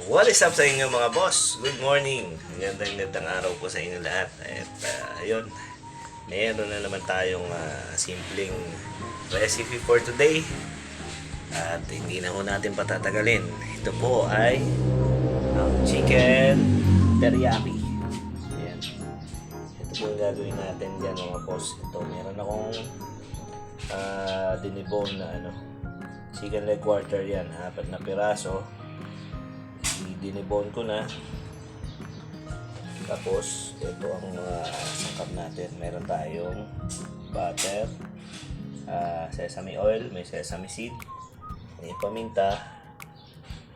What is up sa inyo mga boss? Good morning. Gandang araw po sa inyo lahat. At ayun, mayroon na naman tayong simpleng recipe for today. At hindi na ho natin patatagalin. Ito po ay ang chicken teriyaki. Ayan. Ito po yung gagawin natin dyan mga boss. Ito, meron akong dinibone na chicken leg quarter yan. 4 na piraso. Dinibone ko na. Tapos ito ang sangkap natin. Meron tayong butter, sesame oil, may sesame seed, may paminta,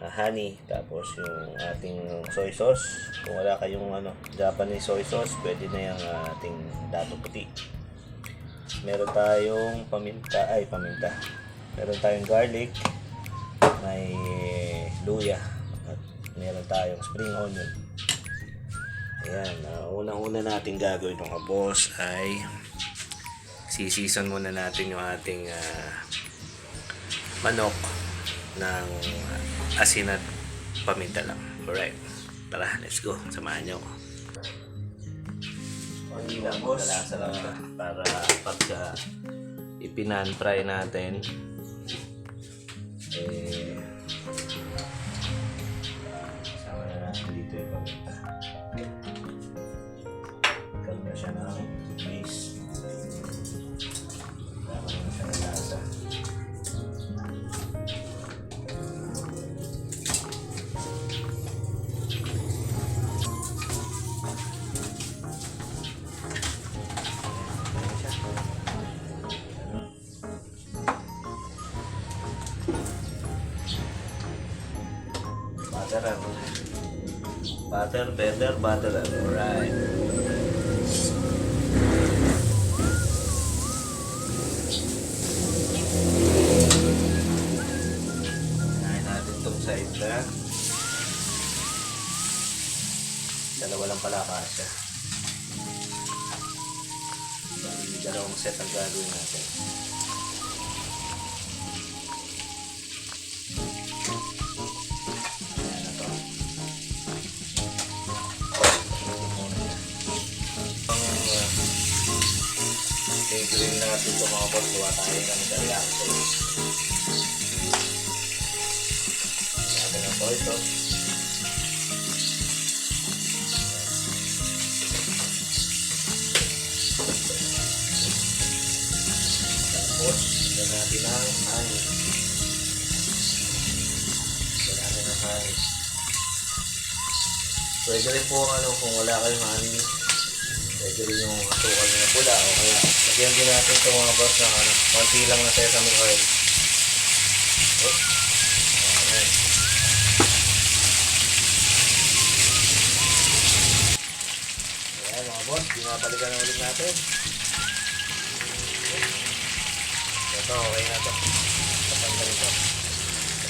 honey, tapos yung ating soy sauce. Kung wala kayong Japanese soy sauce, pwede na yung ating dato puti. Meron tayong paminta. Meron tayong garlic, may luya, meron tayong spring onion. Ayan, unang-una natin gagawin mga boss ay sisison muna natin yung ating manok ng asin at paminta lang. Alright, tara, let's go. Samahan nyo ako. Hindi lang boss, para pagka ipinan-fry natin sama na natin dito yung paminta. Kalma na siya ng base. Sama na siya ng lasa. Butter, better, butter. Alright. Nahin natin itong side na. Dalawa lang pala kasya. Dalawang set ang gagawin natin. I-grill natin ito mga boss. Gawa tayo ng teriyaki sauce. Natin ang soy sauce. Tapos, lagyan natin ang honey. Pwede rin po kung wala kayong honey, pwede rin yung asukal na pula o kaya lagyan din natin ito mga boss ng konti lang na sesame oil. Ayan. Ayan mga boss, binabalikan na ulit natin. Ito, okay na ito. Tapang ito.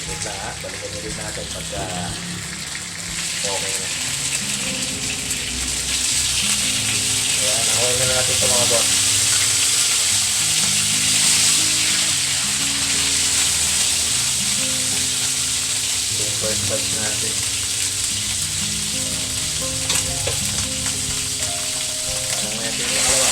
Balik lang ha, balikan ulit natin pagka okay na. Ayan, okay na natin ito mga boss. Yung first batch natin. Parang natin yung dalawa.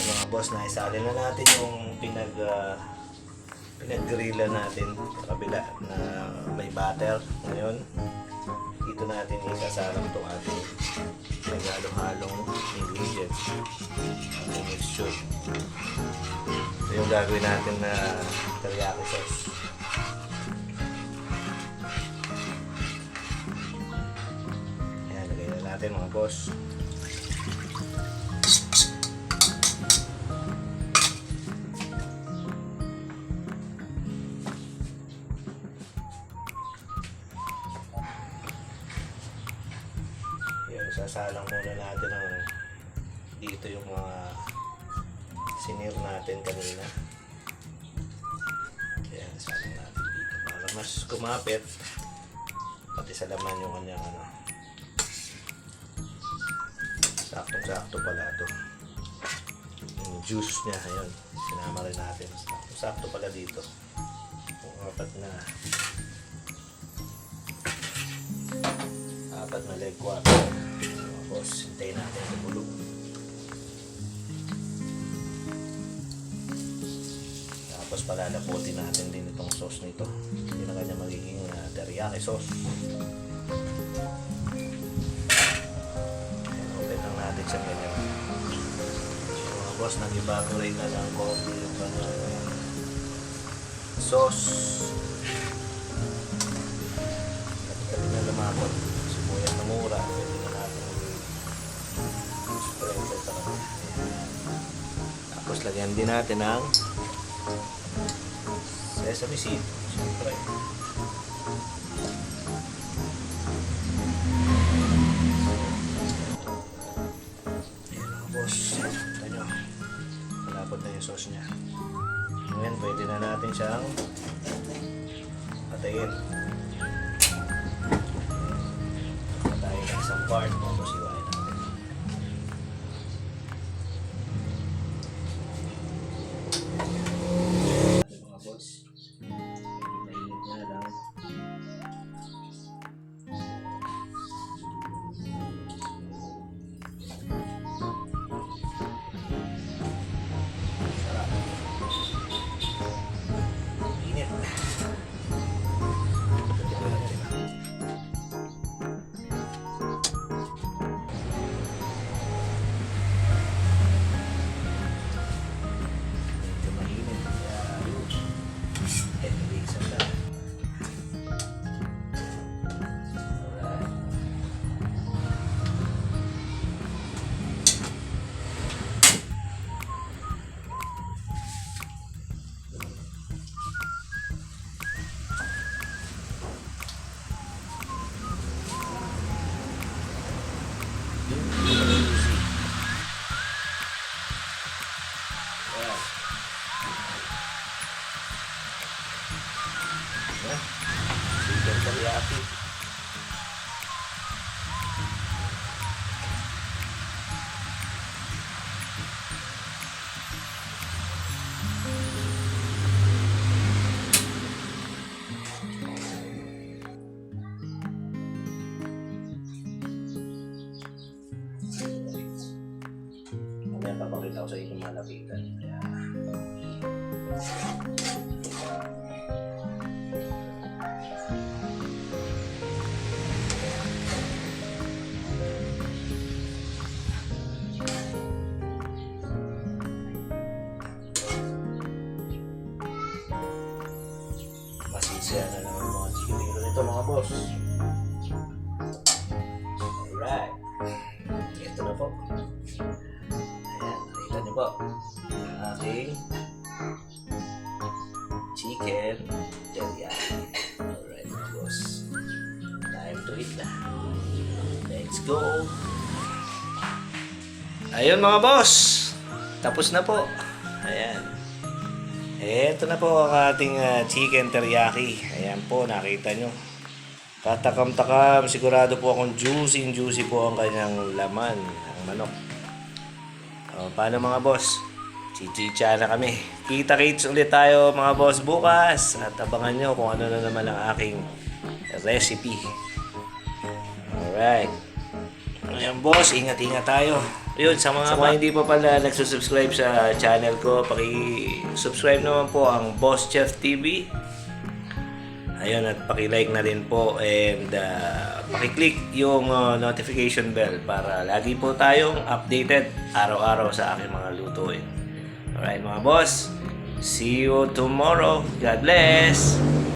Mga boss, na isalin na natin yung pinag-grilla natin sa kabila na may butter. Ngayon, dito natin isasalang itong ating naghalo halong ingredients. Ating mixture. Ito yung gagawin natin na teriyaki sauce. Ayan, lagay na natin mga boss. Sasalang muna natin ang dito yung mga sinir natin kanina. Ayan, salang natin dito para mas kumapit pati sa laman yung kanyang ano. Sakto-sakto pala ito. Yung juice niya, ayun, sinama rin natin. Sakto pala dito. Kung apat na leg quarter. Tapos, hintayin natin sa bulog. Tapos, palalaputin natin din itong sauce nito. Hindi na kanya magiging teriyaki sauce. Open lang natin siya ganyan. Mga boss, nag-evaporate na lang konti yung kanyang sauce. Kapit na lumapot. Sibuyas na mura. Pwede na natin spread sa kanya. Tapos lagyan din natin ng sesame seed. Siyempre. Ayan mga boss. Ito nyo. Malapot na yung sauce niya. Ngayon pwede na natin siyang patayin. Patayin ng isang part. Tapos iwain natin. Mga boss. Mainit na lang. Sarap. Init. Medyo mainit. Kaya yun. Bilisan lang. Alright. Ayan. Ayan. Chicken teriyaki. Mamaya papakita ko sa inyo malapitan. Kaya masisiya na naman mga chikinero nito mga boss. Alright. Ito na po. Ayan, nakita niyo po. Ang ating chicken teriyaki. Alright mga boss. Time to eat na. Let's go. Ayun mga boss. Tapos na po. Ayan. Ito na po ang ating chicken teriyaki. Ayan po, nakita nyo. Katakam-takam, sigurado po akong juicy po ang kanyang laman, ang manok. O, paano mga boss? Chichicha na kami. Kita-kits ulit tayo mga boss bukas. At abangan nyo kung ano na naman ang aking recipe. Alright. Ayan boss, ingat-ingat tayo. Yun, sa mga hindi pa pala nagsusubscribe sa channel ko, paki-subscribe naman po ang Boss Chef TV. Ayun, at paki-like na rin po and pakiclick yung notification bell para lagi po tayong updated araw-araw sa aking mga lutuin. Alright mga boss, see you tomorrow. God bless!